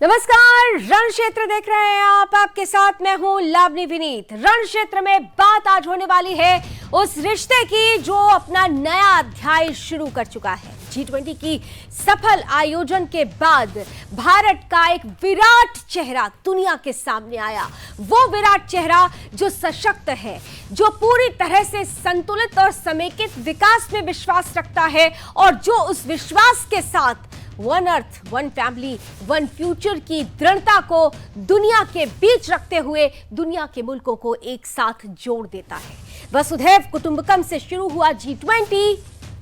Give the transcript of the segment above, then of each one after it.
नमस्कार, रण क्षेत्र देख रहे हैं आप। आपके साथ मैं हूं लावनी विनीत। रण क्षेत्र में बात आज होने वाली है उस रिश्ते की जो अपना नया अध्याय शुरू कर चुका है। G20 की सफल आयोजन के बाद भारत का एक विराट चेहरा दुनिया के सामने आया। वो विराट चेहरा जो सशक्त है, जो पूरी तरह से संतुलित और समेकित विकास में विश्वास रखता है और जो उस विश्वास के साथ one earth, one family, one future की दृढ़ता को दुनिया के बीच रखते हुए दुनिया के मुल्कों को एक साथ जोड़ देता है। वसुधैव कुटुंबकम से शुरू हुआ G20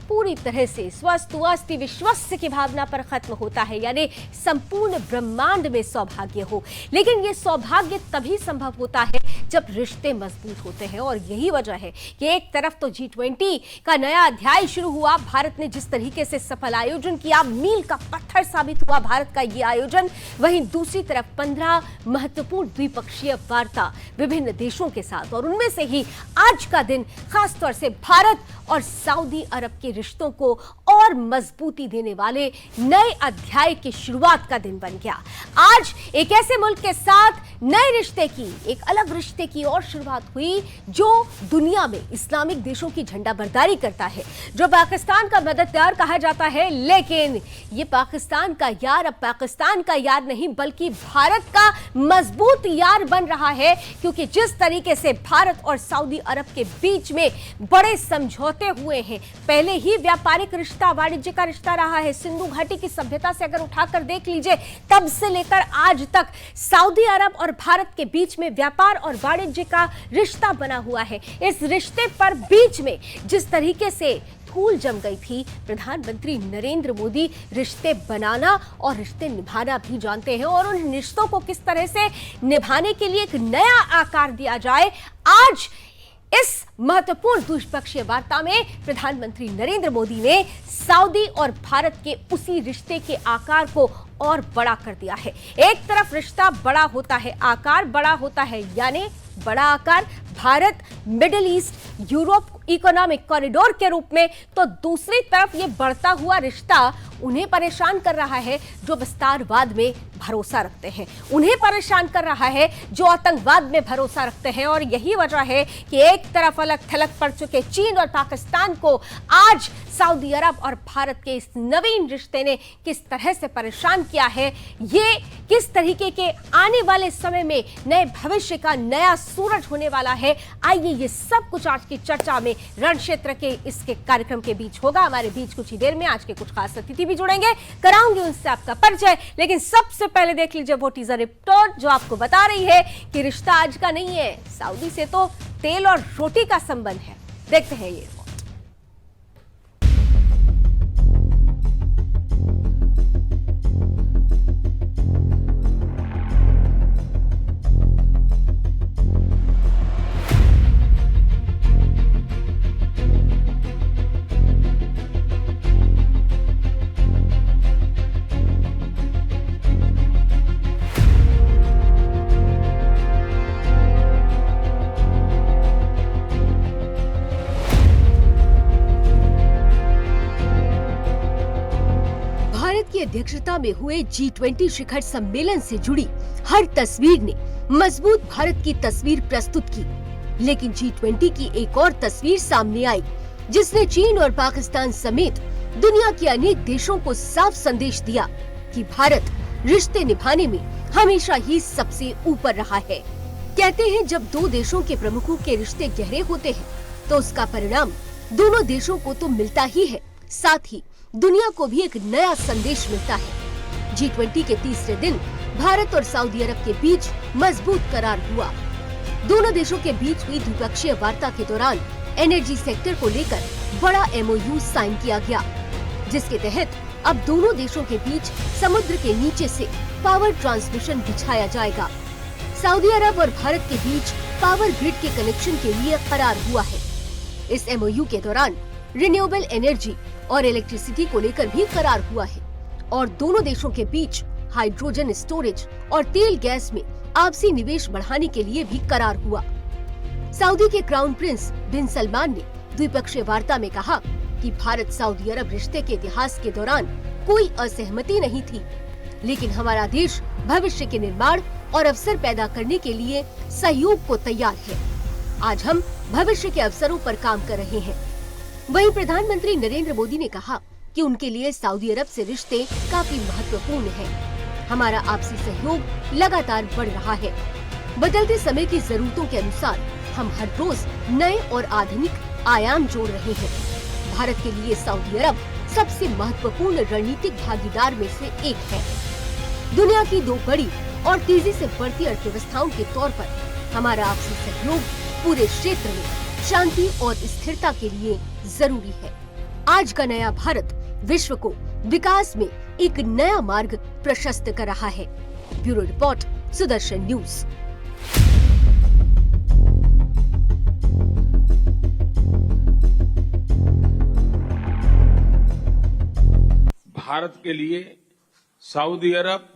पूरी तरह से स्वस्तु अस्ति विश्वस्य की भावना पर खत्म होता है, यानी संपूर्ण ब्रह्मांड में सौभाग्य हो। लेकिन यह सौभाग्य तभी संभव होता है जब रिश्ते मजबूत होते हैं और यही वजह है कि एक तरफ तो G20 का नया अध्याय शुरू हुआ, भारत ने जिस तरीके से सफल आयोजन किया, मील का पत्थर साबित हुआ भारत का यह आयोजन। वहीं दूसरी तरफ 15 महत्वपूर्ण द्विपक्षीय वार्ता विभिन्न देशों के साथ, और उनमें से ही आज का दिन खासतौर से भारत और सऊदी अरब के रिश्तों को और मजबूती देने वाले नए अध्याय की शुरुआत का दिन बन गया। आज एक ऐसे मुल्क के साथ नए रिश्ते की, एक अलग रिश्ते की और शुरुआत हुई जो दुनिया में इस्लामिक देशों की झंडाबरदारी करता है, जो पाकिस्तान का मददगार कहा जाता है। लेकिन ये पाकिस्तान का यार अब पाकिस्तान का यार नहीं बल्कि भारत का मजबूत यार बन रहा है, क्योंकि जिस तरीके से भारत और सऊदी अरब के बीच में बड़े समझौते हुए हैं, पहले ही व्यापारिक रिश्ता, वाणिज्य का रिश्ता रहा है। सिंधु घाटी की सभ्यता से अगर उठाकर देख लीजिए, तब से लेकर आज तक सऊदी अरब और भारत के बीच में व्यापार और वाणिज्य का रिश्ता बना हुआ है। इस रिश्ते पर बीच में जिस तरीके से धूल जम गई थी, प्रधानमंत्री नरेंद्र मोदी रिश्ते बनाना और रिश्ते निभाना भी जानते हैं, और उन रिश्तों को किस तरह से निभाने के लिए एक नया आकार दिया जाए। आज इस महत्वपूर्ण द्विपक्षीय वार्ता में प्रधानमंत्री नरेंद्र मोदी ने सऊदी और भारत के उसी रिश्ते के आकार को और बड़ा कर दिया है। एक तरफ रिश्ता बड़ा होता है, आकार बड़ा होता है, यानी बड़ा आकार Bharat, middle east, Europe economic corridor के रूप में, तो दूसरी तरफ ये बढ़ता हुआ रिश्ता उन्हें परेशान कर रहा है जो विस्तारवाद में भरोसा रखते हैं, उन्हें परेशान कर रहा है जो आतंकवाद में भरोसा रखते हैं। और यही वजह है कि एक तरफ अलग थलग पड़ चुके चीन और पाकिस्तान को आज सऊदी अरब और भारत के इस नवीन रिश्ते ने किस तरह से परेशान किया है, ये किस तरीके के आने वाले समय में नए भविष्य का नया सूरज होने वाला है। आइए ये सब कुछ आज की चर्चा में रण क्षेत्र के इसके कार्यक्रम के बीच होगा। हमारे बीच कुछ ही देर में आज के कुछ खास अतिथि भी जुड़ेंगे, कराऊंगी उनसे आपका परिचय। लेकिन सबसे पहले देख लीजिए वो टीजर रिपोर्ट जो आपको बता रही है कि रिश्ता आज का नहीं है, सऊदी से तो तेल और रोटी का संबंध है। देखते हैं ये। की अध्यक्षता में हुए G20 शिखर सम्मेलन से जुड़ी हर तस्वीर ने मजबूत भारत की तस्वीर प्रस्तुत की। लेकिन G20 की एक और तस्वीर सामने आई जिसने चीन और पाकिस्तान समेत दुनिया के अनेक देशों को साफ संदेश दिया कि भारत रिश्ते निभाने में हमेशा ही सबसे ऊपर रहा है। कहते हैं जब दो देशों के प्रमुखों के रिश्ते गहरे होते हैं तो उसका परिणाम दोनों देशों को तो मिलता ही है, साथ ही दुनिया को भी एक नया संदेश मिलता है। G20 के तीसरे दिन भारत और सऊदी अरब के बीच मजबूत करार हुआ। दोनों देशों के बीच हुई द्विपक्षीय वार्ता के दौरान एनर्जी सेक्टर को लेकर बड़ा MOU साइन किया गया, जिसके तहत अब दोनों देशों के बीच समुद्र के नीचे से पावर ट्रांसमिशन बिछाया जाएगा। सऊदी अरब और भारत के बीच पावर ग्रिड के कनेक्शन के लिए करार हुआ है। इस MOU के दौरान रिन्यूएबल एनर्जी और इलेक्ट्रिसिटी को लेकर भी करार हुआ है, और दोनों देशों के बीच हाइड्रोजन स्टोरेज और तेल गैस में आपसी निवेश बढ़ाने के लिए भी करार हुआ। सऊदी के क्राउन प्रिंस बिन सलमान ने द्विपक्षीय वार्ता में कहा कि भारत सऊदी अरब रिश्ते के इतिहास के दौरान कोई असहमति नहीं थी। लेकिन हमारा देश भविष्य के निर्माण और अवसर पैदा करने के लिए सहयोग को तैयार है। आज हम भविष्य के अवसरों पर काम कर रहे हैं। वहीं प्रधानमंत्री नरेंद्र मोदी ने कहा कि उनके लिए सऊदी अरब से रिश्ते काफी महत्वपूर्ण हैं। हमारा आपसी सहयोग लगातार बढ़ रहा है। बदलते समय की जरूरतों के अनुसार हम हर रोज नए और आधुनिक आयाम जोड़ रहे हैं। भारत के लिए सऊदी अरब सबसे महत्वपूर्ण रणनीतिक भागीदार में से एक है। दुनिया की दो बड़ी और तेजी से बढ़ती अर्थव्यवस्थाओं के तौर पर हमारा आपसी सहयोग पूरे क्षेत्र में शांति और स्थिरता के लिए जरूरी है। आज का नया भारत विश्व को विकास में एक नया मार्ग प्रशस्त कर रहा है। Bureau report, Sudarshan news. Bharat के लिए सऊदी अरब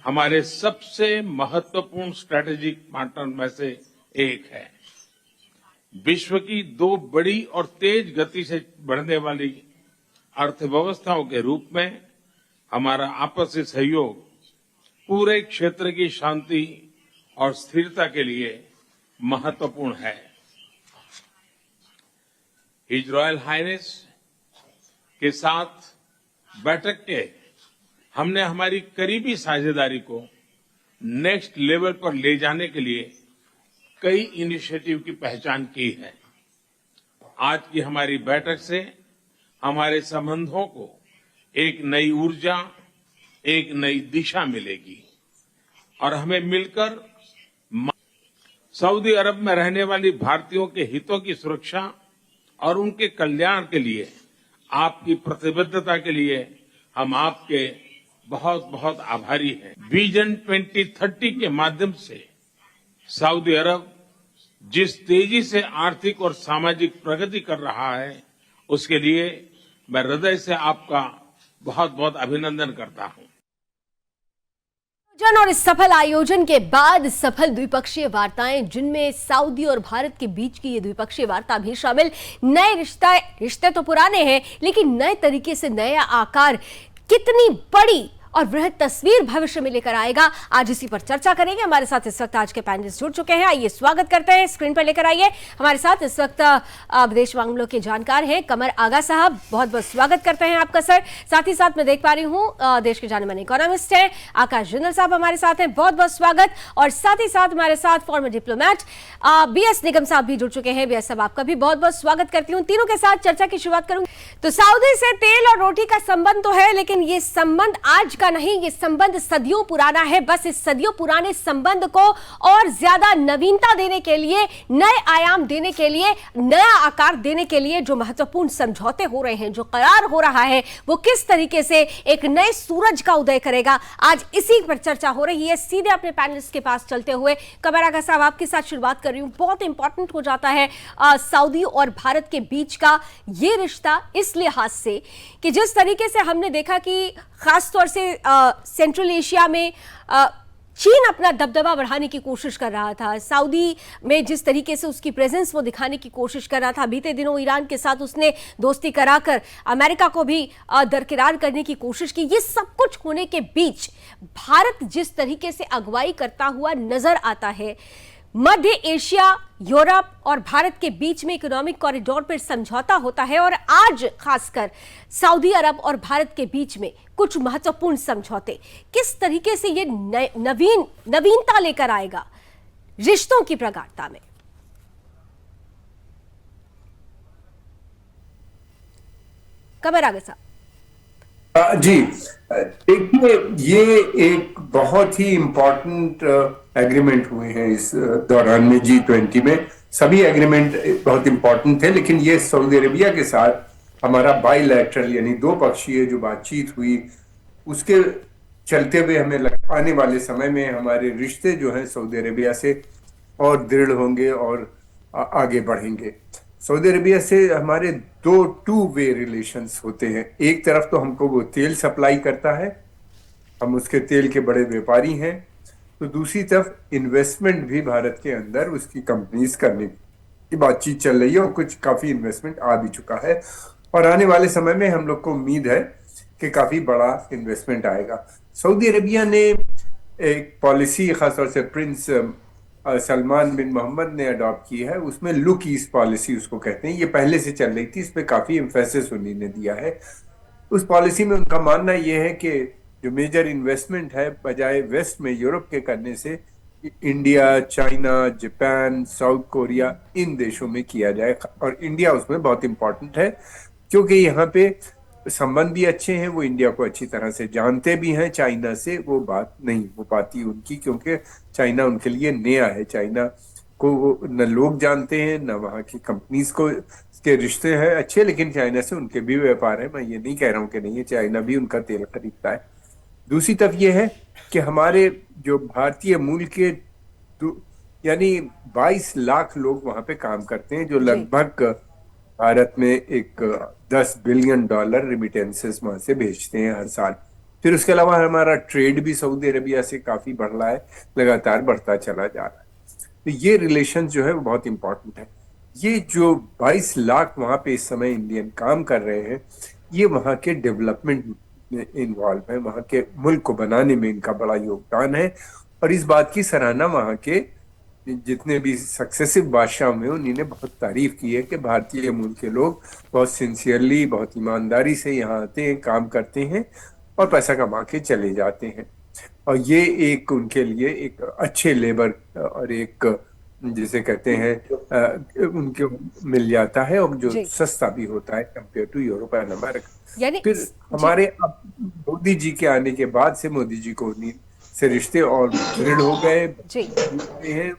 हमारे सबसे महत्वपूर्ण स्ट्रेटेजिक पार्टनर में से एक है। विश्व की दो बड़ी और तेज गति से बढ़ने वाली अर्थव्यवस्थाओं के रूप में हमारा आपसी सहयोग पूरे क्षेत्र की शांति और स्थिरता के लिए महत्वपूर्ण है। हिज रॉयल हाइनेस के साथ बैठक के हमने हमारी करीबी साझेदारी को नेक्स्ट लेवल पर ले जाने के लिए कई इनिशिएटिव की पहचान की है। आज की हमारी बैठक से हमारे संबंधों को एक नई ऊर्जा, एक नई दिशा मिलेगी और हमें मिलकर सऊदी अरब में रहने वाली भारतीयों के हितों की सुरक्षा और उनके कल्याण के लिए आपकी प्रतिबद्धता के लिए हम आपके बहुत बहुत आभारी हैं। विजन 2030 के माध्यम से सऊदी अरब जिस तेजी से आर्थिक और सामाजिक प्रगति कर रहा है, उसके लिए मैं हृदय से आपका बहुत बहुत अभिनंदन करता हूं। और इस सफल आयोजन के बाद सफल द्विपक्षीय वार्ताएं, जिनमें सऊदी और भारत के बीच की ये द्विपक्षीय वार्ता भी शामिल। नए रिश्ते तो पुराने हैं, लेकिन नए तरीके से नया आकार कितनी बड़ी और वृहद तस्वीर भविष्य में लेकर आएगा, आज इसी पर चर्चा करेंगे। हमारे साथ इस वक्त आज के पैनलिस्ट जुड़ चुके हैं। आइए स्वागत करते हैं। स्क्रीन पर लेकर आइए हमारे साथ इस वक्त विदेश मामलों के जानकार हैं कमर आगा साहब। बहुत बहुत स्वागत करते हैं आपका सर। साथ ही साथ मैं देख पा रही हूँ देश के जाने माने इकोनॉमिस्ट हैं आकाश जिंदल साहब हमारे साथ हैं, बहुत बहुत स्वागत। और साथ ही साथ हमारे साथ फॉर्मर डिप्लोमेट BS निगम साहब भी जुड़ चुके हैं। BS साहब आपका भी बहुत बहुत स्वागत करती हूँ। तीनों के साथ चर्चा की शुरुआत करूंगी। तो सऊदी से तेल और रोटी का संबंध तो है, लेकिन ये संबंध आज का नहीं, ये संबंध सदियों पुराना है। बस इस सदियों पुराने संबंध को और ज्यादा नवीनता देने के लिए, नए आयाम देने के लिए, नया आकार देने के लिए जो महत्वपूर्ण समझौते हो रहे हैं, जो करार हो रहा है, वो किस तरीके से एक नए सूरज का उदय करेगा, आज इसी पर चर्चा हो रही है। सीधे अपने पैनलिस्ट के पास चलते हुए कमर आगा साहब आपके साथ शुरुआत कर रही हूं। बहुत इंपॉर्टेंट हो जाता है सऊदी और भारत के बीच का ये रिश्ता इस लिहाज से कि जिस तरीके से हमने देखा कि खासतौर से सेंट्रल एशिया में चीन अपना दबदबा बढ़ाने की कोशिश कर रहा था, सऊदी में जिस तरीके से उसकी प्रेजेंस वो दिखाने की कोशिश कर रहा था, बीते दिनों ईरान के साथ उसने दोस्ती कराकर अमेरिका को भी दरकिरार करने की कोशिश की। ये सब कुछ होने के बीच भारत जिस तरीके से अगुवाई करता हुआ नजर आता है, मध्य एशिया, यूरोप और भारत के बीच में इकोनॉमिक कॉरिडोर पर समझौता होता है, और आज खासकर सऊदी अरब और भारत के बीच में कुछ महत्वपूर्ण समझौते, किस तरीके से ये नवीनता लेकर आएगा रिश्तों की प्रगाढ़ता में। कमर आगा साहब। जी देखिए, ये एक बहुत ही इम्पोर्टेंट एग्रीमेंट हुए हैं इस दौरान में G20 में। सभी एग्रीमेंट बहुत इम्पोर्टेंट थे, लेकिन ये सऊदी अरेबिया के साथ हमारा बाइलैटरल यानी दो पक्षीय जो बातचीत हुई, उसके चलते हुए हमें आने वाले समय में हमारे रिश्ते जो हैं सऊदी अरेबिया से और दृढ़ होंगे और आगे बढ़ेंगे। सऊदी अरेबिया से हमारे दो टू वे रिलेशंस होते हैं। एक तरफ तो हमको वो तेल सप्लाई करता है, हम उसके तेल के बड़े व्यापारी हैं, तो दूसरी तरफ इन्वेस्टमेंट भी भारत के अंदर उसकी कंपनीज करने की बातचीत चल रही है और कुछ काफी इन्वेस्टमेंट आ भी चुका है। और आने वाले समय में हम लोग को उम्मीद है कि काफी बड़ा इन्वेस्टमेंट आएगा। सऊदी अरेबिया ने एक पॉलिसी खासतौर से प्रिंस सलमान बिन मोहम्मद ने अडॉप्ट की है, उसमें लुक ईस्ट पॉलिसी उसको कहते हैं। ये पहले से चल रही थी, इस पे काफी एम्फेसिस उन्हीं ने दिया है। उस पॉलिसी में उनका मानना यह है कि जो मेजर इन्वेस्टमेंट है बजाय वेस्ट में यूरोप के करने से India, China, Japan, South Korea इन देशों में किया जाए। और इंडिया उसमें बहुत इंपॉर्टेंट है क्योंकि यहाँ पे संबंध भी अच्छे हैं, वो इंडिया को अच्छी तरह से जानते भी हैं। चाइना से वो बात नहीं हो पाती उनकी, क्योंकि चाइना उनके लिए नया है। चाइना को न लोग जानते हैं न वहाँ की कंपनीज को के रिश्ते हैं अच्छे, लेकिन चाइना से उनके भी व्यापार है। मैं ये नहीं कह रहा हूँ कि नहीं है, चाइना भी उनका तेल खरीदता है। दूसरी तरफ ये है कि हमारे जो भारतीय मूल के यानी 22 लाख लोग वहां पे काम करते हैं, जो लगभग भारत में एक $10 बिलियन रिमिटेंसेस वहां से भेजते हैं हर साल। फिर उसके अलावा हमारा ट्रेड भी सऊदी अरेबिया से काफी बढ़ रहा है, लगातार बढ़ता चला जा रहा है। तो ये रिलेशन जो है वो बहुत इंपॉर्टेंट है। ये जो 22 लाख वहां पे इस समय इंडियन काम कर रहे हैं, ये वहां के डेवलपमेंट में इन्वॉल्व है, वहां के मुल्क को बनाने में इनका बड़ा योगदान है। और इस बात की सराहना वहां के जितने भी सक्सेसिव बादशाह हुए उन्हीं ने बहुत तारीफ की है कि भारतीय मूल के लोग बहुत सिंसियरली, बहुत ईमानदारी से यहाँ आते हैं, काम करते हैं और पैसा कमा के चले जाते हैं। और ये एक उनके लिए एक अच्छे लेबर और एक जिसे कहते हैं उनके मिल जाता है, और जो सस्ता भी होता है compare to Europe and America. फिर हमारे अब मोदी जी के आने के बाद से मोदी जी को से रिश्ते और दृढ़ हो गए हैं।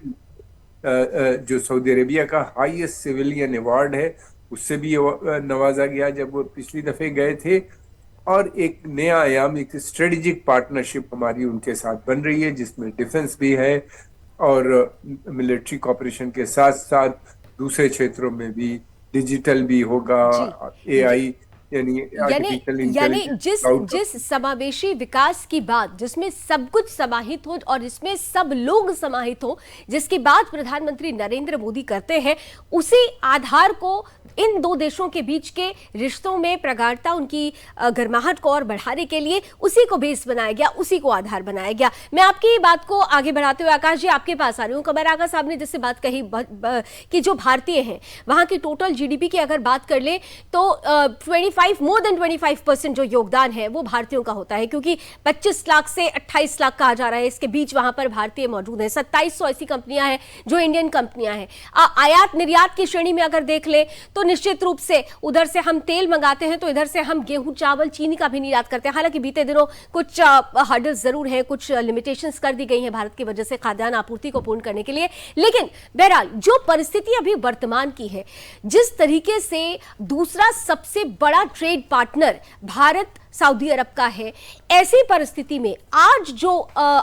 जो सऊदी अरेबिया का हाईएस्ट सिविलियन अवार्ड है उससे भी नवाजा गया जब वो पिछली दफे गए थे। और एक नया आयाम, एक स्ट्रेटेजिक पार्टनरशिप हमारी उनके साथ बन रही है, जिसमें डिफेंस भी है और मिलिट्री कॉपरेशन के साथ साथ दूसरे क्षेत्रों में भी डिजिटल भी होगा, AI यानी जिस समावेशी विकास की बात, जिसमें सब कुछ समाहित हो और इसमें सब लोग समाहित हो, जिसकी बात प्रधानमंत्री नरेंद्र मोदी करते हैं, उसी आधार को इन दो देशों के बीच के रिश्तों में प्रगाढ़ता, उनकी गर्माहट को और बढ़ाने के लिए उसी को बेस बनाया गया, उसी को आधार बनाया गया। मैं आपकी बात को आगे बढ़ाते हुए आकाश जी आपके पास आ रही हूँ। कमर आगा साहब ने जिससे बात कही कि जो भारतीय हैं वहां की टोटल GDP की अगर बात कर ले तो मोर देन 25% जो योगदान है वो भारतीयों का होता है, क्योंकि 25 लाख से 28 लाख कहा जा रहा है, इसके बीच वहां पर भारतीय मौजूद है। 2700 ऐसी कंपनियां हैं जो इंडियन कंपनियां हैं। आयात निर्यात की श्रेणी में अगर देख ले तो निश्चित रूप से उधर से हम तेल मंगाते हैं तो इधर से हम गेहूं, चावल, चीनी का भी निर्यात करते हैं। हालांकि बीते दिनों कुछ हर्डल्स जरूर हैं, कुछ लिमिटेशंस कर दी गई हैं भारत की वजह से खाद्यान्न आपूर्ति को पूर्ण करने के लिए। लेकिन बहरहाल जो परिस्थिति अभी वर्तमान की है, जिस तरीके से दूसरा सबसे बड़ा ट्रेड पार्टनर भारत सऊदी अरब का है, ऐसी परिस्थिति में आज जो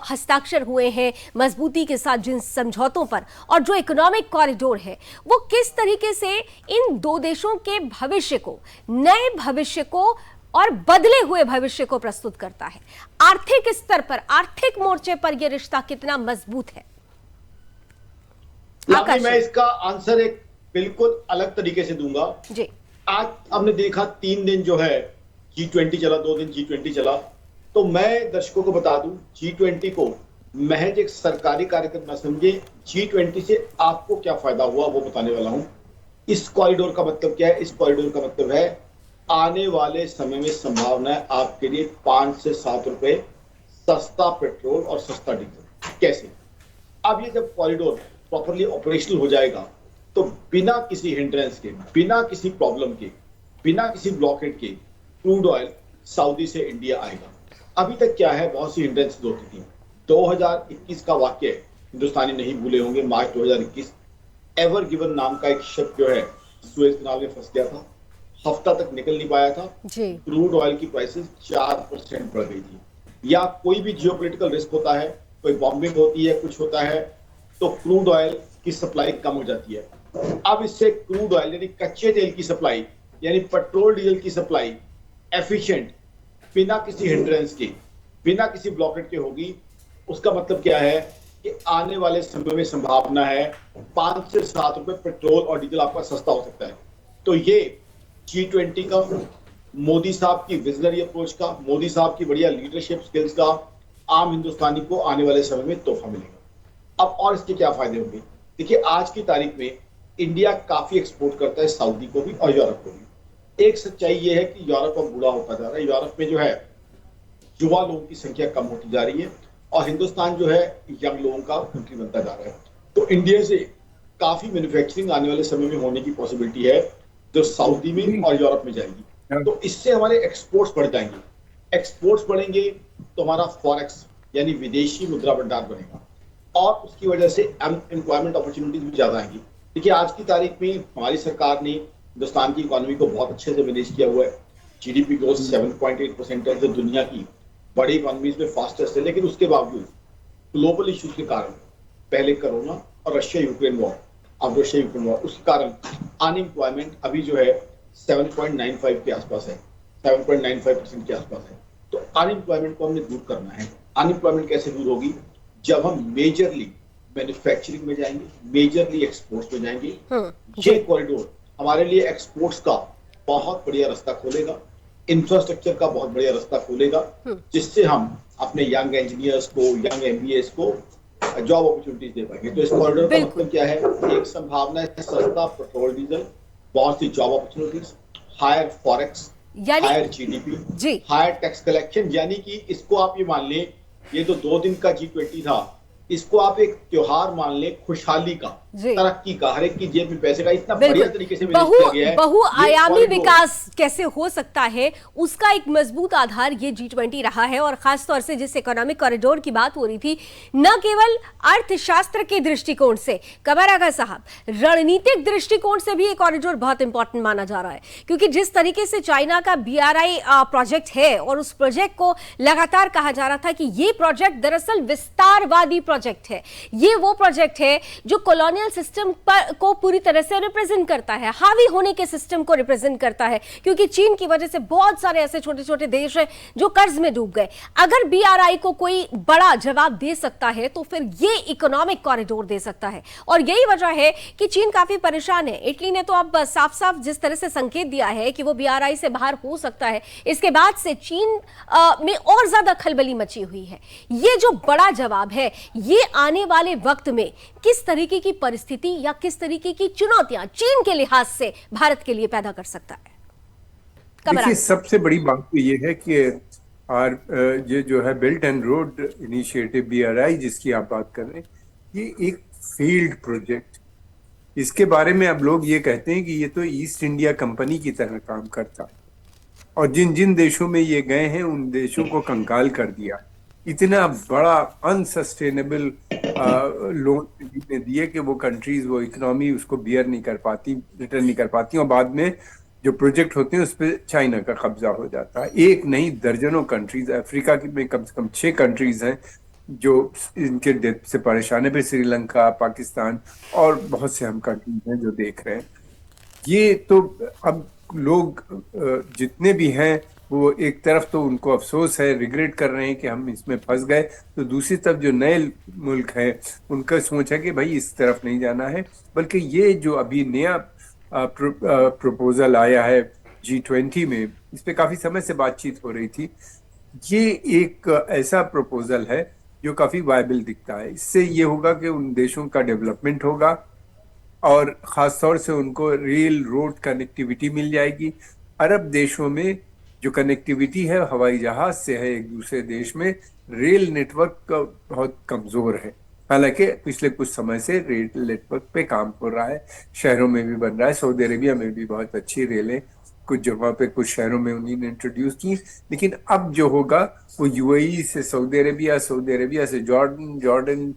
हस्ताक्षर हुए हैं मजबूती के साथ जिन समझौतों पर, और जो इकोनॉमिक कॉरिडोर है, वो किस तरीके से इन दो देशों के भविष्य को, नए भविष्य को और बदले हुए भविष्य को प्रस्तुत करता है। आर्थिक स्तर पर, आर्थिक मोर्चे पर यह रिश्ता कितना मजबूत है? मैं इसका आंसर एक बिल्कुल अलग तरीके से दूंगा जी। आज हमने देखा 3 दिन जो है G20 चला, 2 दिन G20 चला, तो मैं दर्शकों को बता दूं G20 को महज एक सरकारी कार्यक्रम न समझे, G20 से आपको क्या फायदा हुआ वो बताने वाला हूं। इस कॉरिडोर का मतलब क्या है? इस कॉरिडोर का मतलब है आने वाले समय में संभावना है आपके लिए 5 से 7 रुपए सस्ता पेट्रोल और सस्ता डीजल। कैसे? अब ये जब कॉरिडोर प्रॉपरली ऑपरेशनल हो जाएगा तो बिना किसी हिंड्रेंस के, बिना किसी प्रॉब्लम के, बिना किसी ब्लॉकेट के क्रूड ऑयल सऊदी से इंडिया आएगा। अभी तक क्या है, बहुत सी हिंड्रेंस होती थी। 2021 का वाक्य हिंदुस्तानी नहीं भूले होंगे, मार्च 2021, एवर गिवन नाम का एक शिप जो है सुएज कनाल में फंस गया था, हफ्ता तक निकल नहीं पाया था। क्रूड ऑयल की प्राइसेस 4% बढ़ गई थी। या कोई भी जियोपॉलिटिकल रिस्क होता है, कोई बॉम्बिंग होती है, कुछ होता है, तो क्रूड ऑयल की सप्लाई कम हो जाती है। अब इससे क्रूड ऑयल यानी कच्चे तेल की सप्लाई, यानी पेट्रोल डीजल की सप्लाई एफिशिएंट, बिना किसी हिंड्रेंस के, बिना किसी ब्लॉकेट के होगी। उसका मतलब क्या है कि आने वाले समय में संभावना है 5 से 7 रुपए पेट्रोल और डीजल आपका सस्ता हो सकता है। तो ये G20 का मोदी साहब की विजनरी अप्रोच का, मोदी साहब की बढ़िया लीडरशिप स्किल्स का आम हिंदुस्तानी को आने वाले समय में तोहफा मिलेगा। अब और इसके क्या फायदे होंगे? देखिए, आज की तारीख में इंडिया काफी एक्सपोर्ट करता है सऊदी को भी और यूरोप को भी। एक सच्चाई यह है कि यूरोप अब बूढ़ा होता जा रहा है। यूरोप में जो है युवा लोगों की संख्या कम होती जा रही है और हिंदुस्तान जो है यंग लोगों का कंट्री बनता जा रहा है। तो इंडिया से काफी मैन्युफैक्चरिंग आने वाले समय में होने की पॉसिबिलिटी है जो सऊदी में और यूरोप में जाएगी। तो इससे हमारे एक्सपोर्ट्स बढ़ जाएंगे। एक्सपोर्ट्स बढ़ेंगे तो हमारा फॉरेक्स यानी विदेशी मुद्रा भंडार बनेगा और उसकी वजह से एम्प्लॉयमेंट अपॉर्चुनिटीज भी ज्यादा आएंगी। देखिए, आज की तारीख में हमारी सरकार ने हिंदुस्तान की इकोनॉमी को बहुत अच्छे से मैनेज किया हुआ है। जीडीपी ग्रोथ 7.8% है जो दुनिया की बड़ी इकोनॉमीज में फास्टेस्ट है। लेकिन उसके बावजूद ग्लोबल इश्यूज के कारण, पहले कोरोना और रशिया यूक्रेन वॉर, अब रशिया यूक्रेन वॉर, उसके कारण अनएम्प्लॉयमेंट अभी जो है 7.95 के आसपास है, 7.95% के आसपास है। तो अनएम्प्लॉयमेंट को हमने दूर करना है। अनएम्प्लॉयमेंट कैसे दूर होगी? जब हम मेजरली मैन्युफैक्चरिंग में जाएंगे, मेजरली एक्सपोर्ट्स में जाएंगे। ये कॉरिडोर हमारे लिए एक्सपोर्ट्स का बहुत बढ़िया रास्ता खोलेगा, इंफ्रास्ट्रक्चर का बहुत बढ़िया रास्ता खोलेगा, जिससे हम अपने यंग इंजीनियर्स को, यंग एमबीएस को जॉब अपॉर्चुनिटीज दे पाएंगे। तो इस कॉरिडोर का मतलब क्या है? एक संभावना है सस्ता पेट्रोल डीजल, बहुत सी job opportunities, higher forex, higher GDP, higher tax collection. यानी कि इसको आप ये मान लें, ये जो 2 दिन का G20 था, इसको आप एक त्योहार मान लें खुशहाली का, तरक्की का, हर एक की जेब में पैसे का। इतना बढ़िया तरीके से मैनेज किया गया है। बहुआयामी विकास कैसे हो सकता है उसका एक मजबूत आधार ये G20 रहा है। और खासतौर से जिस इकोनॉमिक कॉरिडोर की बात हो रही थी, न केवल अर्थशास्त्र के दृष्टिकोण से, कमर आगा साहब, रणनीतिक दृष्टिकोण से भी ये कॉरिडोर बहुत इंपॉर्टेंट माना जा रहा है। क्योंकि जिस तरीके से चाइना का BRI प्रोजेक्ट है और उस प्रोजेक्ट को लगातार कहा जा रहा था कि ये प्रोजेक्ट दरअसल विस्तारवादी प्रोजेक्ट है, ये वो प्रोजेक्ट है जो कॉलोनियल सिस्टम पर को पूरी तरह से रिप्रेजेंट करता है, हावी होने के सिस्टम को रिप्रेजेंट करता है। क्योंकि चीन की वजह से बहुत सारे ऐसे छोटे छोटे देश हैं जो कर्ज में डूब गए। अगर BRI को कोई बड़ा जवाब दे सकता है तो फिर ये इकोनॉमिक कॉरिडोर दे सकता है। और यही वजह है कि चीन काफी परेशान है। इटली ने तो अब साफ साफ जिस तरह से संकेत दिया है कि वो BRI से बाहर हो सकता है, इसके बाद से चीन में और ज्यादा खलबली मची हुई है। ये जो बड़ा जवाब है, ये आने वाले वक्त में किस तरीके की परिस्थिति या किस तरीके की चुनौतियां चीन के लिहाज से भारत के लिए पैदा कर सकता है? देखिए, सबसे बड़ी बात तो ये है कि ये जो है belt and road initiative BRI जिसकी आप बात कर रहे हैं, ये एक फील्ड प्रोजेक्ट। इसके बारे में अब लोग ये कहते हैं कि ये तो ईस्ट इंडिया कंपनी की तरह काम करता है और जिन जिन देशों में ये गए हैं उन देशों को कंगाल कर दिया। इतना बड़ा अनसस्टेनेबल लोन ने दिए कि वो कंट्रीज, वो इकोनॉमी उसको बियर नहीं कर पाती, रिटर्न नहीं कर पाती और बाद में जो प्रोजेक्ट होते हैं उस पर चाइना का कब्जा हो जाता है। एक नहीं दर्जनों कंट्रीज, अफ्रीका में कम से कम 6 कंट्रीज हैं जो इनके डेथ से परेशान है, फिर श्रीलंका, पाकिस्तान और बहुत से हम कंट्रीज हैं जो देख रहे हैं। ये तो अब लोग जितने भी हैं वो एक तरफ तो उनको अफसोस है, रिग्रेट कर रहे हैं कि हम इसमें फंस गए, तो दूसरी तरफ जो नए मुल्क हैं उनका सोच है कि भाई इस तरफ नहीं जाना है। बल्कि ये जो अभी नया प्रपोजल आया है G20 में, इस पे काफी समय से बातचीत हो रही थी। ये एक ऐसा प्रपोजल है जो काफी वायबल दिखता है। इससे ये होगा कि उन देशों का डेवलपमेंट होगा और खासतौर से उनको रेल रोड कनेक्टिविटी मिल जाएगी। अरब देशों में जो कनेक्टिविटी है हवाई जहाज से है एक दूसरे देश में, रेल नेटवर्क बहुत कमजोर है। हालांकि पिछले कुछ समय से रेल नेटवर्क पे काम हो रहा है, शहरों में भी बन रहा है। सऊदी अरेबिया में भी बहुत अच्छी रेलें कुछ जगह पे, कुछ शहरों में उन्हीं ने इंट्रोड्यूस की। लेकिन अब जो होगा वो UAE से सऊदी अरेबिया, सऊदी अरेबिया से जॉर्डन, जॉर्डन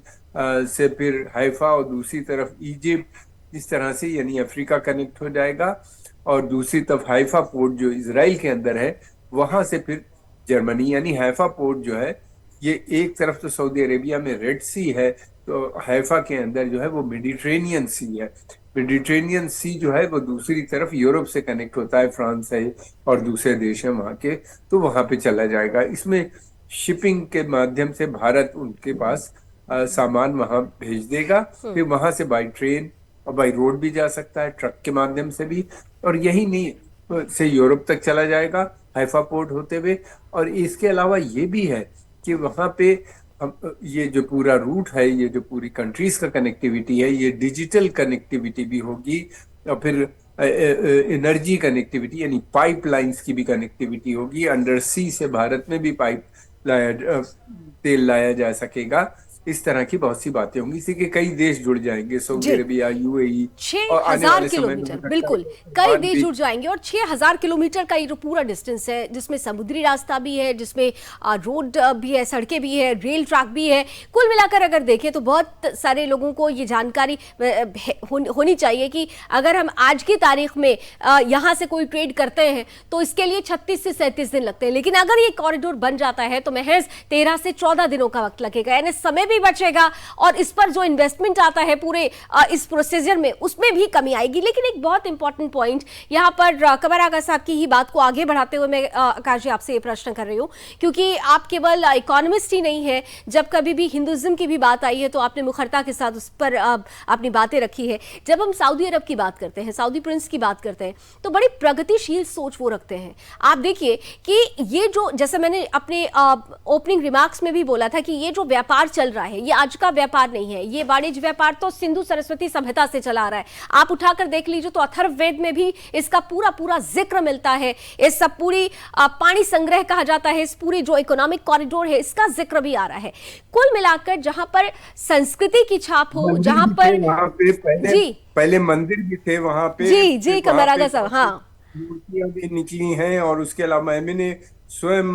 से फिर हाइफा और दूसरी तरफ इजिप्ट, इस तरह से यानी अफ्रीका कनेक्ट हो जाएगा। और दूसरी तरफ हाइफा पोर्ट जो इजराइल के अंदर है, वहां से फिर जर्मनी, यानी हाइफा पोर्ट जो है ये एक तरफ तो सऊदी अरेबिया में रेड सी है, तो हाइफा के अंदर जो है वो मेडिटेरेनियन सी है। मेडिटेरेनियन सी जो है वो दूसरी तरफ यूरोप से कनेक्ट होता है, फ्रांस है और दूसरे देश हैं वहाँ के, तो वहाँ पे चला जाएगा। इसमें शिपिंग के माध्यम से भारत उनके पास सामान वहाँ भेज देगा, फिर वहाँ से बाई ट्रेन और बाई रोड भी जा सकता है, ट्रक के माध्यम से भी। और यही नहीं, से यूरोप तक चला जाएगा, हाइफा पोर्ट होते हुए। और इसके अलावा ये भी है कि वहाँ पे ये जो पूरा रूट है, ये जो पूरी कंट्रीज का कनेक्टिविटी है, ये डिजिटल कनेक्टिविटी भी होगी, और फिर एनर्जी कनेक्टिविटी यानी पाइपलाइंस की भी कनेक्टिविटी होगी। अंडर सी से भारत में भी तेल लाया जा सकेगा। इस तरह की बहुत सी बातें होंगी, इसी के कई देश जुड़ जाएंगे, सऊदी अरेबिया, यूएई, 6,000 किलोमीटर, बिल्कुल कई देश जुड़ जाएंगे। और 6,000 किलोमीटर का ये जो पूरा डिस्टेंस है, जिसमें समुद्री रास्ता भी है, जिसमें रोड भी है, सड़कें भी है, रेल ट्रैक भी है, कुल मिलाकर अगर देखें तो बहुत सारे लोगों को ये जानकारी होनी चाहिए कि अगर हम आज की तारीख में यहाँ से कोई ट्रेड करते हैं तो इसके लिए 36 से 37 दिन लगते हैं, लेकिन अगर ये कॉरिडोर बन जाता है तो महज 13 से 14 दिनों का वक्त लगेगा, यानी समय भी बचेगा और इस पर जो इन्वेस्टमेंट आता है पूरे इस प्रोसीजर में, उसमें भी कमी आएगी। लेकिन एक बहुत इंपॉर्टेंट पॉइंट यहां पर कमर आगा साहब की ही बात को आगे बढ़ाते हुए मैं आकाश जी आपसे ये प्रश्न कर रही हूं, क्योंकि आप केवल इकोनॉमिस्ट ही नहीं है, जब कभी भी हिंदुइज्म की भी बात आई है तो आपने मुखरता के साथ उस पर अपनी बातें रखी है। जब हम सऊदी अरब की बात करते हैं, सऊदी प्रिंस की बात करते हैं, तो बड़ी प्रगतिशील सोच वो रखते हैं। आप देखिए कि ये जो, जैसे मैंने अपने ओपनिंग रिमार्क्स में भी बोला था कि ये जो व्यापार चल रहा है ये आज का व्यापार नहीं है, ये वाणिज्य व्यापार तो सिंधु सरस्वती सभ्यता से चला आ रहा है। आप उठाकर देख लीजिए तो अथर्ववेद में भी इसका पूरा जिक्र मिलता है। इस सब पूरी पानी संग्रह कहा जाता है, इस पूरी जो इकोनॉमिक कॉरिडोर है इसका जिक्र भी आ रहा है। कुल मिलाकर जहां पर संस्कृति की छाप हो, जहां पर पहले मंदिर भी थे वहां पे, जी कमर आगा साहब, हाँ, मूर्तियां भी निकली हैं। और उसके अलावा मैंने स्वयं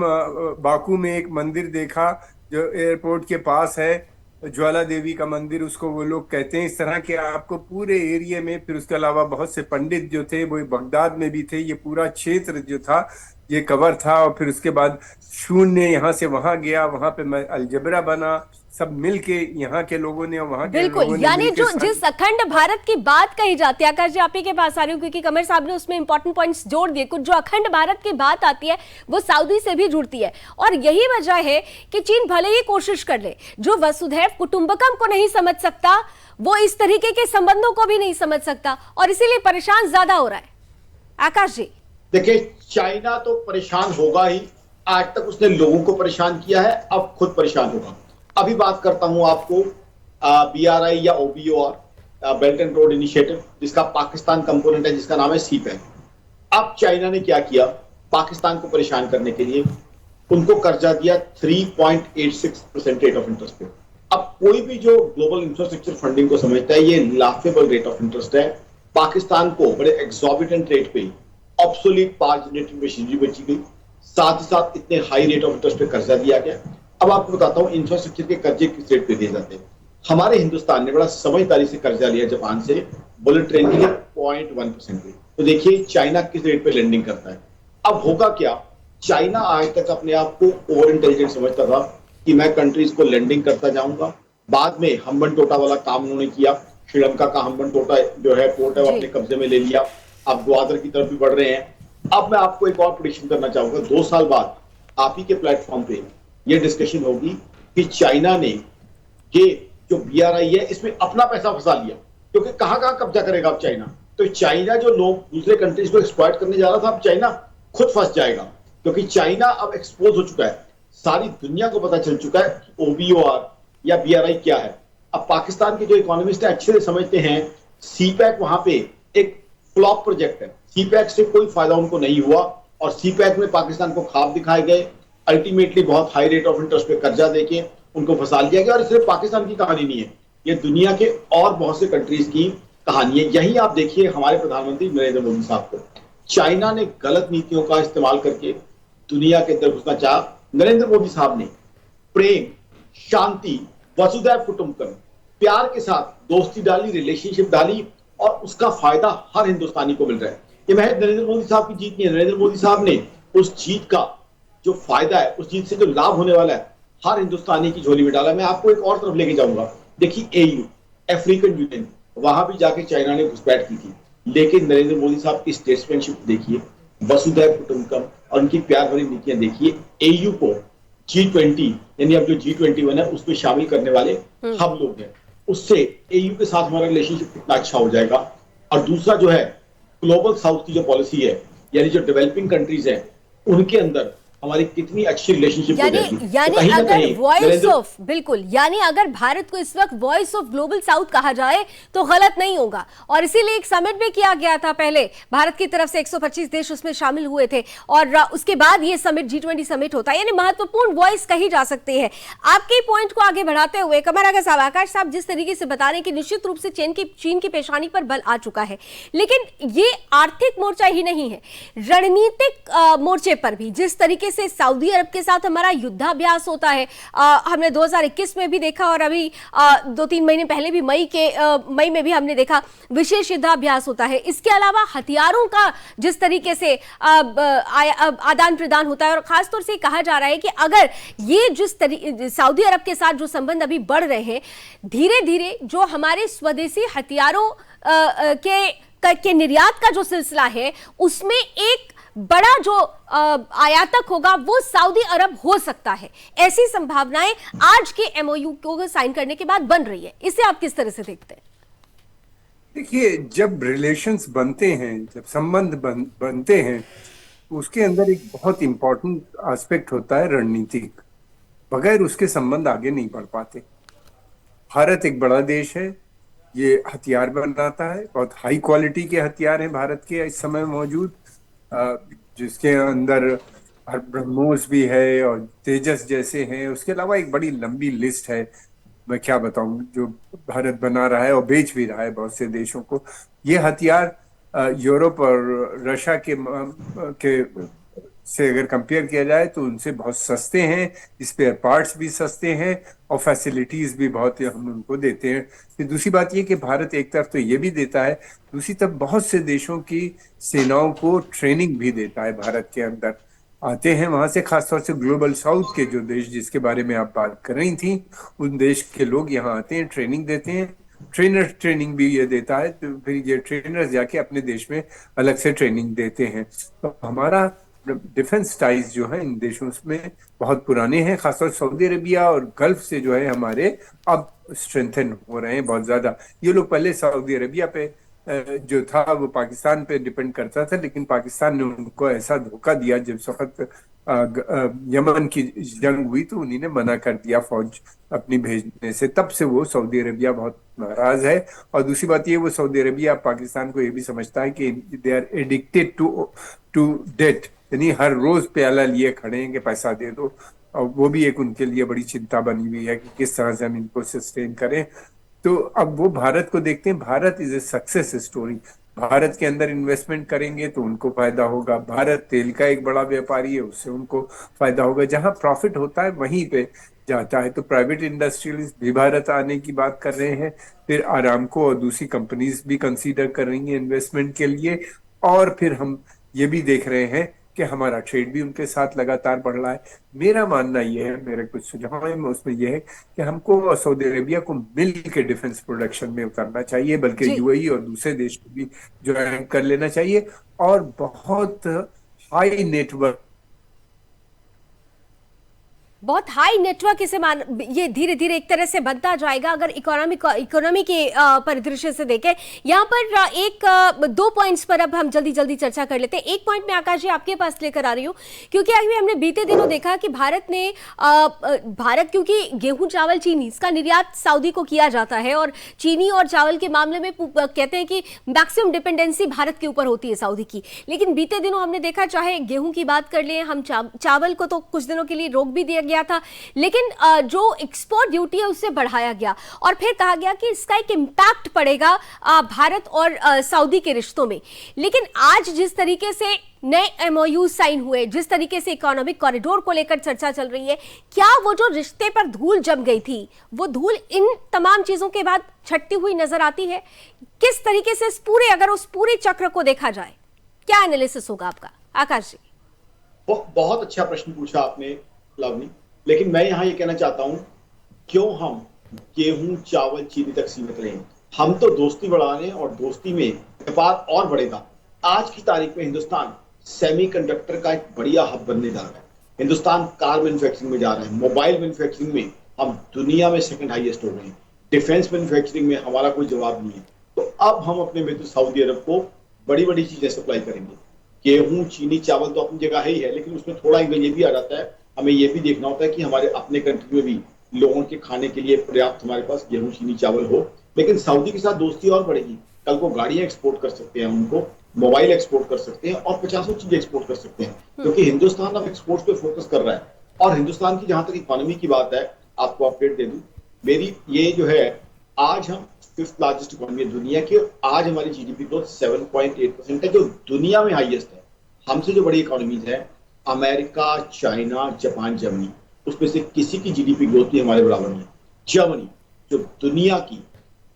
बाकू में एक मंदिर देखा जो एयरपोर्ट के पास है, ज्वाला देवी का मंदिर उसको वो लोग कहते हैं। इस तरह के आपको पूरे एरिया में, फिर उसके अलावा बहुत से पंडित जो थे वो बगदाद में भी थे। ये पूरा क्षेत्र जो था ये कवर था। और फिर उसके बाद शून्य यहाँ से वहां गया, वहां पे अलजबरा बना, सब मिलके यहाँ के लोगों ने, वहां के बिल्कुल, यानी जो जिस अखंड भारत की बात कही जाती है, आकाश जी आप ही के पास आ रही हूँ क्योंकि कमर साहब ने उसमें इंपॉर्टेंट पॉइंट्स जोड़ दिए। कुछ जो अखंड भारत की बात आती है वो सऊदी से भी जुड़ती है, और यही वजह है कि चीन भले ही कोशिश कर ले, जो वसुधैव कुटुंबकम को नहीं समझ सकता वो इस तरीके के संबंधों को भी नहीं समझ सकता, और इसीलिए परेशान ज्यादा हो रहा है। आकाश जी देखिए, चाइना तो परेशान होगा ही, आज तक उसने लोगों को परेशान किया है, अब खुद परेशान होगा। अभी बात करता हूं आपको BRI या OBOR, belt and road initiative, जिसका पाकिस्तान कंपोनेंट है, जिसका नाम है CPEC। अब चाइना ने क्या किया, पाकिस्तान को परेशान करने के लिए उनको कर्जा दिया 3.86% रेट ऑफ इंटरेस्ट पे। अब कोई भी जो ग्लोबल इंफ्रास्ट्रक्चर फंडिंग को समझता है ये लाफेबल रेट ऑफ इंटरेस्ट है। पाकिस्तान को बड़े एक्सॉर्बिटेंट रेट पे ऑब्सोलीट पावर जनरेटिंग मशीनरी बेची गई, साथ ही साथ इतने हाई रेट ऑफ इंटरेस्ट पे कर्जा दिया गया। अब आपको बताता हूं इंफ्रास्ट्रक्चर के कर्जे किस रेट पे दिए जाते हैं। हमारे हिंदुस्तान ने बड़ा समझदारी से कर्जा लिया जापान से, बुलेट ट्रेन के लिए 0.1% पे। तो देखिए चाइना किस रेट पे लेंडिंग करता है। अब होगा क्या, चाइना आज तक अपने आप को ओवर इंटेलिजेंट समझता था कि मैं कंट्रीज को लेंडिंग करता जाऊंगा। बाद में हम्बन टोटा वाला काम उन्होंने किया, श्रीलंका का हम्बन टोटा जो है पोर्ट है वो अपने कब्जे में ले लिया, अब ग्वादर की तरफ भी बढ़ रहे हैं। अब मैं आपको एक और प्रेडिक्शन करना चाहूंगा, 2 साल बाद आप ही के प्लेटफॉर्म पे ये डिस्कशन होगी कि चाइना ने ये जो BRI है इसमें अपना पैसा फंसा लिया, क्योंकि कहां कब्जा करेगा अब चाइना। तो चाइना जो लोग दूसरे कंट्रीज को एक्सप्लॉइट करने जा रहा था, अब चाइना खुद फंस जाएगा, क्योंकि चाइना अब एक्सपोज हो चुका है, सारी दुनिया को पता चल चुका है कि OBOR या BRI क्या है। अब पाकिस्तान के जो इकोनॉमिस्ट है अच्छे से समझते हैं CPEC वहां पे एक फ्लॉप प्रोजेक्ट है, CPEC से कोई फायदा उनको नहीं हुआ, और CPEC में पाकिस्तान को ख्वाब दिखाए गए, अल्टीमेटली बहुत हाई रेट ऑफ इंटरेस्ट पे कर्जा देके उनको फंसा लिया गया। और सिर्फ पाकिस्तान की कहानी नहीं है, ये दुनिया के और बहुत से कंट्रीज की कहानी है। यही आप देखिए हमारे प्रधानमंत्री नरेंद्र मोदी साहब को चाइना ने गलत नीतियों का इस्तेमाल करके दुनिया के अंदर घुसना चाहा। नरेंद्र मोदी साहब ने प्रेम, शांति, वसुधैव कुटुंबकम, प्यार के साथ दोस्ती डाली, रिलेशनशिप डाली, और उसका फायदा हर हिंदुस्तानी को मिल रहा है। ये महज नरेंद्र मोदी साहब की जीत नहीं है, नरेंद्र मोदी साहब ने उस जीत का जो फायदा है, उस जीत से जो लाभ होने वाला है, हर हिंदुस्तानी की झोली में डाला। मैं आपको एक और तरफ लेके जाऊंगा, देखिए AU, अफ्रीकन यूनियन, वहां भी जाके चाइना ने घुसपैठ की थी, लेकिन नरेंद्र मोदी साहब की स्टेट्समैनशिप देखिए, वसुधैव कुटुंबकम और उनकी प्यार भरी नीतियां देखिए। AU को G20 यानी अब जो G21 है उसमें शामिल करने वाले हम लोग हैं, उससे AU के साथ हमारा रिलेशनशिप कितना अच्छा हो जाएगा। और दूसरा जो है ग्लोबल साउथ की जो पॉलिसी है यानी जो डेवलपिंग कंट्रीज हैं उनके अंदर हमारी कितनी अच्छी रिलेशनशिप हो जाएगी। यानी तो अगर वॉइस ऑफ, बिल्कुल, यानी अगर भारत को इस वक्त वॉइस ऑफ ग्लोबल साउथ कहा जाए तो गलत नहीं होगा। और इसीलिए एक समिट भी किया गया था पहले भारत की तरफ से, 125 देश उसमें शामिल हुए थे और उसके बाद ये समिट G20 समिट होता है, यानी महत्वपूर्ण वॉइस कही जा सकती है। आपके पॉइंट को आगे बढ़ाते हुए कमर साहब, आकाश साहब जिस तरीके से बता रहे हैं कि निश्चित रूप से चीन की पेशानी पर बल आ चुका है, लेकिन ये आर्थिक मोर्चा ही नहीं है, रणनीतिक मोर्चे पर भी जिस तरीके से सऊदी अरब के साथ हमारा युद्धाभ्यास होता है, हमने 2021 में भी देखा और अभी 2-3 महीने पहले भी मई में भी हमने देखा विशेष युद्धाभ्यास होता है। इसके अलावा हथियारों का जिस तरीके से आदान प्रदान होता है और खासतौर से कहा जा रहा है कि अगर ये जिस सऊदी अरब के साथ जो संबंध अभी बढ़ रहे हैं, धीरे धीरे जो हमारे स्वदेशी हथियारों के निर्यात का जो सिलसिला है उसमें एक बड़ा जो आयातक होगा वो सऊदी अरब हो सकता है। ऐसी संभावनाएं आज के MOU को साइन करने के बाद बन रही है, इसे आप किस तरह से देखते हैं? देखिए, जब रिलेशंस बनते हैं, जब संबंध बनते हैं, उसके अंदर एक बहुत इंपॉर्टेंट एस्पेक्ट होता है रणनीतिक। बगैर उसके संबंध आगे नहीं बढ़ पाते। भारत एक बड़ा देश है, ये हथियार बनाता है, बहुत हाई क्वालिटी के हथियार हैं भारत के इस समय मौजूद, जिसके अंदर ब्रह्मोस भी है और तेजस जैसे हैं। उसके अलावा एक बड़ी लंबी लिस्ट है, मैं क्या बताऊं, जो भारत बना रहा है और बेच भी रहा है बहुत से देशों को। ये हथियार यूरोप और रशिया के से अगर कंपेयर किया जाए तो उनसे बहुत सस्ते हैं, स्पेयर पार्ट्स भी सस्ते हैं और फैसिलिटीज भी बहुत हम उनको देते हैं। फिर दूसरी बात ये कि भारत एक तरफ तो ये भी देता है, दूसरी तरफ बहुत से देशों की सेनाओं को ट्रेनिंग भी देता है। भारत के अंदर आते हैं वहां से, खासतौर से ग्लोबल साउथ के जो देश जिसके बारे में आप बात कर रही थी, उन देश के लोग यहाँ आते हैं, ट्रेनिंग देते हैं। ट्रेनिंग भी ये देता है, तो फिर ये ट्रेनर्स जाके अपने देश में अलग से ट्रेनिंग देते हैं। तो हमारा डिफेंस टाइज जो है इन देशों में बहुत पुराने हैं, खासतौर सऊदी अरेबिया और गल्फ से जो है हमारे अब स्ट्रेंथन हो रहे हैं बहुत ज्यादा। ये लोग पहले सऊदी अरेबिया पे जो था वो पाकिस्तान पे डिपेंड करता था, लेकिन पाकिस्तान ने उनको ऐसा धोखा दिया जब वक्त यमन की जंग हुई तो उन्हीं ने मना कर दिया फौज अपनी भेजने से। तब से वो सऊदी अरेबिया बहुत नाराज है। और दूसरी बात ये, वो सऊदी अरेबिया पाकिस्तान को ये भी समझता है कि they are addicted to date, यानी हर रोज प्याला लिए खड़े हैं कि पैसा दे दो। और वो भी एक उनके लिए बड़ी चिंता बनी हुई है कि किस तरह से हम इनको सस्टेन करें। तो अब वो भारत को देखते हैं, Bharat is a success story. Bharat के अंदर इन्वेस्टमेंट करेंगे तो उनको फायदा होगा। भारत तेल का एक बड़ा व्यापारी है, उससे उनको फायदा होगा। जहां प्रॉफिट होता है वहीं पे जाता है। तो प्राइवेट इंडस्ट्रियलिस्ट भी भारत आने की बात कर रहे हैं। फिर आरामको और दूसरी कंपनीज भी कंसीडर कर रही हैं इन्वेस्टमेंट के लिए। और फिर हम ये भी देख रहे हैं कि हमारा ट्रेड भी उनके साथ लगातार बढ़ रहा है। मेरा मानना यह है, मेरे कुछ सुझाव है उसमें यह है कि हमको सऊदी अरेबिया को मिल के डिफेंस प्रोडक्शन में उतरना चाहिए, बल्कि यूएई और दूसरे देश को भी ज्वाइन कर लेना चाहिए। और बहुत हाई नेटवर्क इसे ये धीरे धीरे एक तरह से बनता जाएगा। अगर इकोनॉमी के परिदृश्य से देखें, यहाँ पर 2 पॉइंट्स पर अब हम जल्दी चर्चा कर लेते हैं। एक पॉइंट में आकाश जी आपके पास लेकर आ रही हूँ, क्योंकि अभी हमने बीते दिनों देखा कि भारत क्योंकि गेहूं चावल चीनी इसका निर्यात सऊदी को किया जाता है और चीनी और चावल के मामले में कहते हैं कि मैक्सिमम डिपेंडेंसी भारत के ऊपर होती है सऊदी की। लेकिन बीते दिनों हमने देखा, चाहे गेहूं की बात कर लें हम, चावल को तो कुछ दिनों के लिए रोक भी दिया गया था, लेकिन जो एक्सपोर्ट ड्यूटी है उससे बढ़ाया गया और फिर कहा गया कि इसका एक इंपैक्ट पड़ेगा भारत और सऊदी के रिश्तों में। लेकिन आज जिस तरीके से नए MOU साइन हुए, जिस तरीके से इकोनॉमिक कॉरिडोर को लेकर चर्चा चल रही है, क्या वो जो रिश्ते पर धूल जम गई थी वो धूल इन तमाम चीजों के बाद छटती हुई नजर आती है? किस तरीके से अगर उस पूरे चक्र को देखा जाए, क्या एनालिसिस होगा आपका? आकाश जी, बहुत अच्छा प्रश्न पूछा आपने लावनी, लेकिन मैं यहाँ ये कहना चाहता हूँ, क्यों हम गेहूं चावल चीनी तक सीमित रहे? हम तो दोस्ती बढ़ाने और दोस्ती में व्यापार और बढ़ेगा। आज की तारीख में हिंदुस्तान सेमीकंडक्टर का एक बढ़िया हब बनने जा रहा है। हिंदुस्तान कार मैन्युफैक्चरिंग में जा रहा है, मोबाइल मैन्युफैक्चरिंग में हम दुनिया में सेकंड हाईएस्ट हो गए हैं, डिफेंस मैन्युफैक्चरिंग में हमारा कोई जवाब नहीं है। तो अब हम अपने मित्र सऊदी अरब को बड़ी बड़ी चीजें सप्लाई करेंगे। गेहूं चीनी चावल तो अपनी जगह ही है, लेकिन उसमें थोड़ा एंगल ये भी आ जाता है, हमें ये भी देखना होता है कि हमारे अपने कंट्री में भी लोगों के खाने के लिए पर्याप्त हमारे पास गेहूं चीनी चावल हो। लेकिन सऊदी के साथ दोस्ती और बढ़ेगी, कल को गाड़ियां एक्सपोर्ट कर सकते हैं, उनको मोबाइल एक्सपोर्ट कर सकते हैं और 50 चीजें एक्सपोर्ट कर सकते हैं, क्योंकि हिंदुस्तान अब एक्सपोर्ट पे फोकस कर रहा है। और हिंदुस्तान की जहां तक इकोनॉमी की बात है, आपको अपडेट दे दूं, मेरी ये जो है, आज हम 5th लार्जेस्ट इकोनॉमी है दुनिया की, आज हमारी जीडीपी ग्रोथ 7.8% है, जो दुनिया में हाईएस्ट है। हमसे जो बड़ी इकोनॉमीज है अमेरिका, चाइना, जापान, जर्मनी, उसमें से किसी की जीडीपी ग्रोथ भी हमारे बराबर नहीं है। जर्मनी जो दुनिया की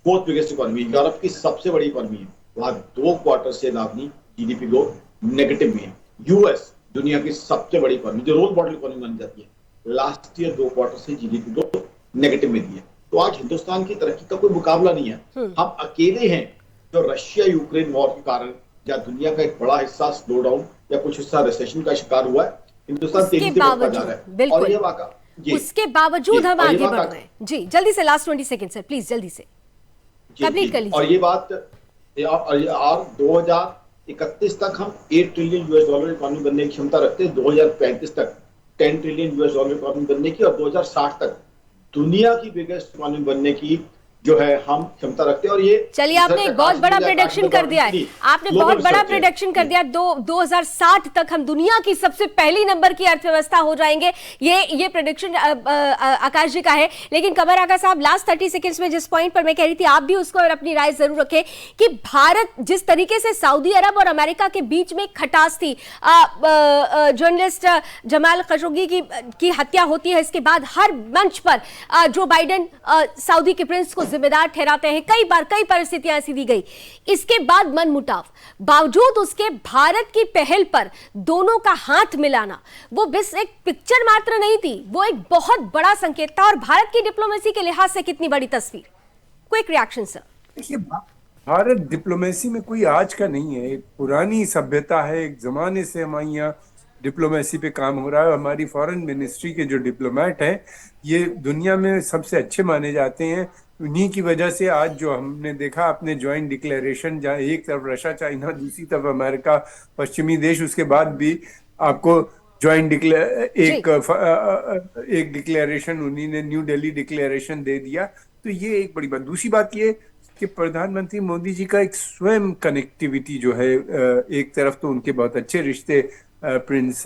4th बिगेस्ट इकोनॉमी, यूरोप की सबसे बड़ी इकोनॉमी है, वहां 2 क्वार्टर से लाभनी जीडीपी ग्रोथ नेगेटिव में है। यूएस दुनिया की सबसे बड़ी इकोनॉमी, जो रोल मॉडल इकोनॉमी मानी जाती है, लास्ट ईयर 2 क्वार्टर से जीडीपी ग्रोथ नेगेटिव में दी है। तो आज हिंदुस्तान की तरक्की का कोई मुकाबला नहीं है। हम अकेले हैं जो रशिया यूक्रेन वॉर के कारण या दुनिया का एक बड़ा हिस्सा स्लो डाउन या कुछ हिस्सा रिसेशन का शिकार हुआ है। हिंदुस्तान तेजी से बढ़ता जा रहा है और ये वाकई उसके बावजूद हम आगे बढ़ रहे हैं। जी जल्दी से लास्ट 20 सेकंड सर, प्लीज जल्दी से कंप्लीट कर लीजिए। और ये बात और 2031 तक हम 8 ट्रिलियन यूएस डॉलर इकोनॉमी बनने की क्षमता रखते हैं, 2035 तक 10 ट्रिलियन यूएस डॉलर इकोनॉमी बनने की, और 2060 तक दुनिया की बिगेस्ट इकोनॉमी बनने की जो है हम क्षमता रखते हैं। और ये चलिए आपने एक बहुत बड़ा प्रेडिक्शन कर दिया है, आपने बहुत बड़ा प्रेडिक्शन कर दिया। 2060 तक हम दुनिया की सबसे पहली नंबर की अर्थव्यवस्था हो जाएंगे, ये प्रेडिक्शन आकाश जी का है। लेकिन कमर आका साहब, लास्ट 30 सेकंड्स में जिस पॉइंट पर मैं कह रही थी, आप भी उसको और अपनी राय जरूर रखें कि भारत जिस तरीके से सऊदी अरब और अमेरिका के बीच में खटास थी, जर्नलिस्ट जमाल खशोगी की हत्या होती है, इसके बाद हर मंच पर जो बाइडेन सऊदी के प्रिंस को जिम्मेदार ठहराते हैं, कई बार कई परिस्थितियां ऐसी दी गई, इसके बाद मनमुटाव, बावजूद उसके भारत की पहल पर दोनों का हाथ मिलाना वो बस एक पिक्चर मात्र नहीं थी, वो एक बहुत बड़ा संकेत था। और भारत की डिप्लोमेसी के लिहाज से कितनी बड़ी तस्वीर। Quick reaction sir. देखिए, भारत डिप्लोमेसी में कोई आज का नहीं है, एक पुरानी सभ्यता है, एक जमाने से हमारे यहाँ डिप्लोमेसी पे काम हो रहा है। हमारी फॉरेन मिनिस्ट्री के जो डिप्लोमेट हैं ये दुनिया में सबसे अच्छे माने जाते हैं। उन्हीं की वजह से आज जो हमने देखा अपने ज्वाइंट डिक्लेरेशन, जहाँ एक तरफ रशिया चाइना, दूसरी तरफ अमेरिका पश्चिमी देश, उसके बाद भी आपको ज्वाइंट एक डिक्लेरेशन उन्हीं ने न्यू दिल्ली डिक्लेरेशन दे दिया। तो ये एक बड़ी बात। दूसरी बात ये कि प्रधानमंत्री मोदी जी का एक स्वयं कनेक्टिविटी जो है, एक तरफ तो उनके बहुत अच्छे रिश्ते प्रिंस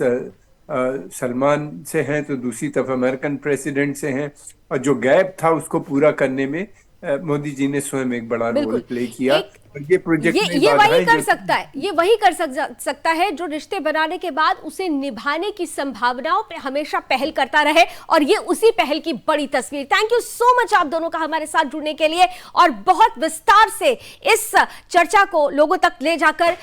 सलमान से हैं, तो दूसरी तरफ अमेरिकन प्रेसिडेंट से हैं, और जो गैप था उसको पूरा करने में मोदी जी ने स्वयं एक बड़ा रोल प्ले किया। ये प्रोजेक्ट ये वही कर सकता है, ये वही कर सकता है जो रिश्ते बनाने के बाद उसे निभाने की संभावनाओं पे हमेशा पहल करता रहे, और ये उसी पहल की बड़ी तस्वीर। थैंक यू सो मच आप दोनों का हमारे साथ जुड़ने के लिए, और बहुत विस्तार से इस चर्चा को लोगों तक ले जाकर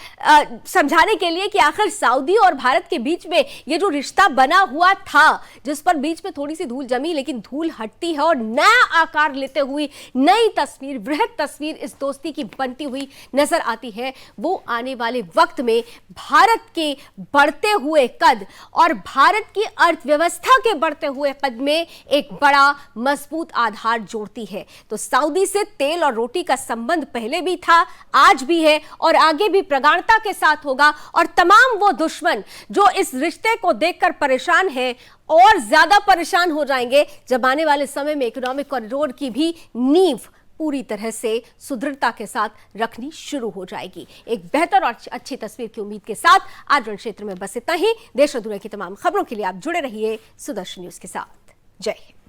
समझाने के लिए कि आखिर सऊदी और भारत के बीच में ये जो रिश्ता बना हुआ था, जिस पर बीच में थोड़ी सी धूल जमी, लेकिन धूल हटती है और नया आकार लेते हुए नई तस्वीर, वृहद तस्वीर इस दोस्ती की बनती हुई नजर आती है। वो आने वाले वक्त में भारत के बढ़ते हुए कद और भारत की अर्थव्यवस्था के बढ़ते हुए कद में एक बड़ा मजबूत आधार जोड़ती है। तो सऊदी से तेल और रोटी का संबंध पहले भी था, आज भी है और आगे भी प्रगाढ़ता के साथ होगा। और तमाम वो दुश्मन जो इस रिश्ते को देखकर परेशान है और ज्यादा परेशान हो जाएंगे जब आने वाले समय में इकोनॉमिक कॉरिडोर की भी नींव पूरी तरह से सुदृढ़ता के साथ रखनी शुरू हो जाएगी। एक बेहतर और अच्छी तस्वीर की उम्मीद के साथ आज रण क्षेत्र में बस इतना ही। देश और दुनिया की तमाम खबरों के लिए आप जुड़े रहिए सुदर्शन न्यूज के साथ। जय हिंद।